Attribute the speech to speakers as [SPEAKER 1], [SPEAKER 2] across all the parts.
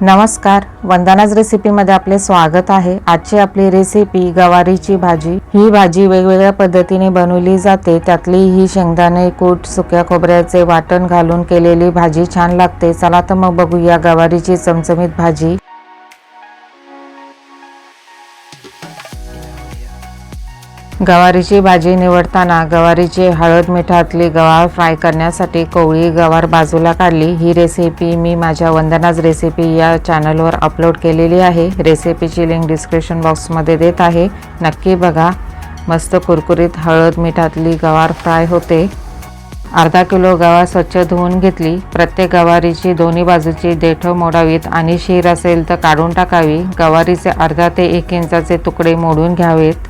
[SPEAKER 1] नमस्कार, वंदनाज रेसिपीमध्ये आपले स्वागत आहे। आजची आपली रेसिपी गवारीची भाजी। ही भाजी वेगवेगळ्या पद्धतीने बनवली जाते। त्यातली ही शेंगदाणे कूट सुक्या खोबऱ्याचे वाटण घालून केलेली भाजी छान लागते। चला तर मग बघूया गवारीची चमचमीत भाजी। गवारीची भाजी निवडताना गवारीची हळद मिठातली गवार फ्राय करण्यासाठी कोवळी गवार बाजूला काढली। ही रेसिपी मी माझ्या वंदनाज रेसिपी या चॅनलवर अपलोड केलेली आहे। रेसिपीची लिंक डिस्क्रिप्शन बॉक्समध्ये देत आहे, नक्की बघा। मस्त कुरकुरीत हळद मिठातली गवार फ्राय होते। अर्धा किलो गवार स्वच्छ धुवून घेतली। प्रत्येक गवारीची दोन्ही बाजूची देठ मोडावीत आणि शीर असेल तर काढून टाकावी। गवारीचे अर्धा ते 1 इंचाचे तुकडे मोडून घ्यावेत।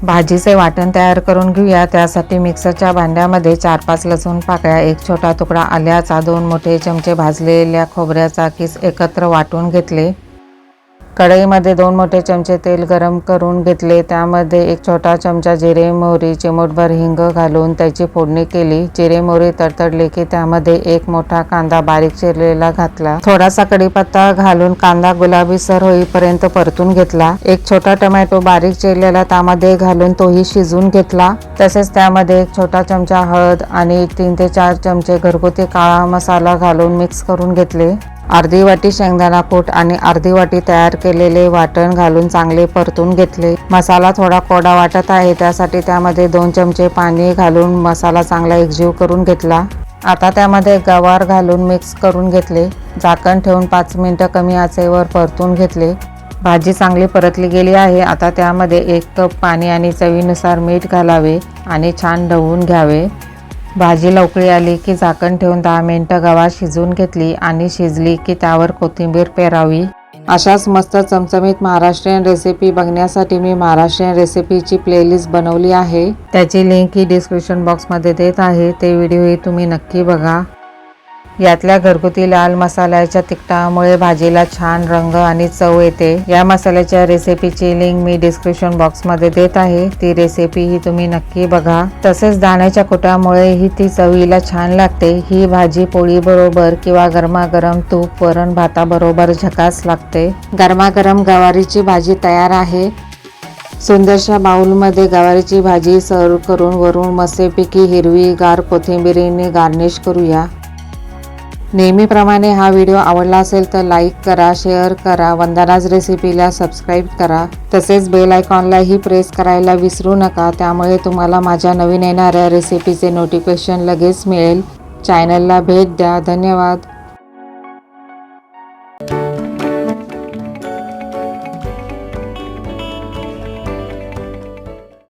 [SPEAKER 1] भाजीचे वाटण तयार करून घेऊया। त्यासाठी मिक्सरच्या भांड्यामध्ये 4-5 लसूण पाकळ्या, 1 छोटा तुकडा आल्याचा, 2 मोठे चमचे भाजलेल्या खोबऱ्याचा किस एकत्र वाटून घेतले। कढईमध्ये 2 मोठे चमचे तेल गरम करून घेतले। त्यामध्ये 1 छोटा चमचा जिरे मोहरी, चिमूटभर हिंग घालून त्याची फोडणी केली। जिरे मोहरी तडतडले की त्यामध्ये 1 मोठा कांदा बारीक चिरलेला घातला। थोडासा कढीपत्ता घालून कांदा गुलाबीसर होईपर्यंत परतून घेतला। 1 छोटा टोमॅटो बारीक चिरलेला त्यामध्ये घालून तोही शिजवून घेतला। तसेच त्यामध्ये 1 छोटा चमचा हळद आणि 3 ते 4 चमचे घरगुती काळा मसाला घालून मिक्स करून घेतले। अर्धी वाटी शेंगदाणा कूट आणि अर्धी वाटी तयार केलेले वाटण घालून चांगले परतून घेतले। मसाला थोडा कोरडा वाटत आहे, त्यासाठी त्यामध्ये 2 चमचे पाणी घालून मसाला चांगला एकजीव करून घेतला। आता त्यामध्ये गवार घालून मिक्स करून घेतले। झाकण ठेवून 5 मिनिटं कमी आचेवर परतून घेतले। भाजी चांगली परतली गेली आहे। आता त्यामध्ये 1 कप पाणी आणि चवीनुसार मीठ घालावे आणि छान ढवळून घ्यावे। भाजीला उकळी आली की झाकण ठेवून 10 मिनिटं गवार शिजवून घेतली आणि शिजली की त्यावर कोथिंबीर पेरावी। अशाच मस्त चमचमीत महाराष्ट्रीयन रेसिपी बघण्यासाठी मी महाराष्ट्रीयन रेसिपीची प्लेलिस्ट बनवली आहे। त्याची लिंक ही डिस्क्रिप्शन बॉक्समध्ये देत आहे, ते व्हिडिओही तुम्ही नक्की बघा। यातल्या घरगुती लाल मसाल्याच्या तिखटामुळे भाजीला छान रंग आणि चव येते। या मसाल्याच्या रेसिपीची लिंक मी डिस्क्रिप्शन बॉक्समध्ये देत आहे, ती रेसिपी ही तुम्ही नक्की बघा। तसेच दाण्याच्या कुटामुळे ही ती चवीला छान लागते। ही भाजी पोळी बरोबर किंवा गरमागरम तूप वरण भाताबरोबर झकास लागते। गरमागरम गवारीची भाजी तयार आहे। सुंदरशा बाउलमध्ये गवारीची भाजी सर्व करून वरून मस्तपैकी हिरवी गार कोथिंबीरीने गार्निश करूया। नेहमीप्रमाणे हा व्हिडिओ आवडला असेल तर लाईक करा, शेअर करा, वंदनाज रेसिपीला सबस्क्राईब करा। तसेच बेल आयकॉनलाही प्रेस करायला विसरू नका, त्यामुळे तुम्हाला माझ्या नवीन येणाऱ्या रेसिपीचे नोटिफिकेशन लगेच मिळेल। चॅनलला भेट द्या। धन्यवाद।